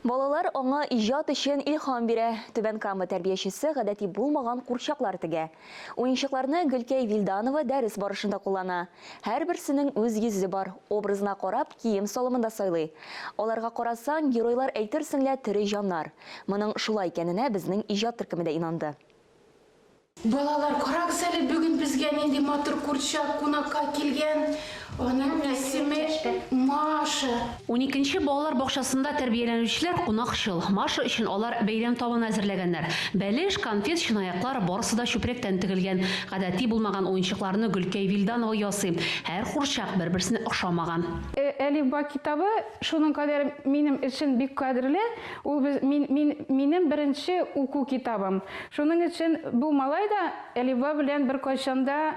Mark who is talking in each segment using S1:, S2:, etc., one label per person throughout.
S1: Балалар аңа иҗат өчен илһам бирә. Түбән Кама тәрбиячесе гадәти булмаган курчаклар тегә. Уенчыкларны Гөлкәй Вилданова дәрес барышында куллана. Һәрберсенең үз йөзе бар, образына карап кием салымында сайлый. Аларга карасаң, геройлар әйтерсең лә тере җаннар. Моның шулай икәненә безнең иҗат төркеме дә инанды.
S2: Балалар, карагыз әле, бүгін бізге нинди матур курчак кунакка килгән. Аның исеме Маша.
S3: 12-нче балалар бакчасында тәрбияләнүчеләр кунакчыл. Маша өчен алар бәйрәм табын әзерләгәннәр. Бәлеш, конфет, чынаяклар барысы да чүпрәктән тегелгән. Гадәти булмаган уенчыкларны Гөлкәй Вилданова ясый. Һәр курчак бер-берсенә охшамаган.
S2: Әлифба китабы шуның кадәр минем өчен бик кадерле. Ул минем беренче уку китабым. Шуның өчен бу малай да әлифба белән беркайчанда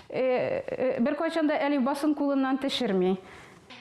S2: әлифбасын кулыннан төшерми.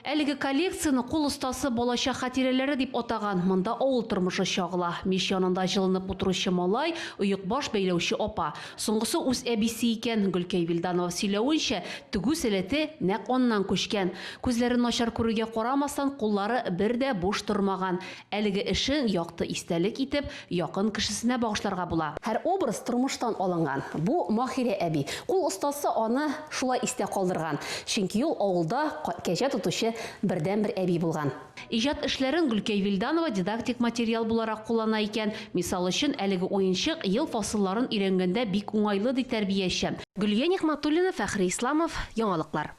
S3: Әлеге коллекцияны кул остасы балачак хатирәләре дип атаган. Монда авыл тормышы чагыла. Мич янында җылынып утыручы малай, оек баш бәйләүче апа. Соңгысы үз әбисе икән. Гөлкәй Вилданова сөйләвенчә, тегү сәләте нәкъ аннан күчкән. Күзләре начар күрүгә карамастан, куллары бер дә буш тормаган. Әлеге эшен якты истәлек итеп, якын кешесенә багышларга була. Һәр образ тормыштан алынган. Бу Махирә әби. Кул остасы аны шулай истә калдырган. Чөнки ул авылда кәҗә тотучы бердән-бер әби булган. Иҗат эшләрен Гөлкәй Вилданова дидактик материал буларак куллана икән. Мисал өчен, әлеге уенчык ел фасылларын өйрәнгәндә бик уңайлы ди тәрбияче. Гөлия Нигъмәтуллина, Фәхри Исламов, Яңалыклар.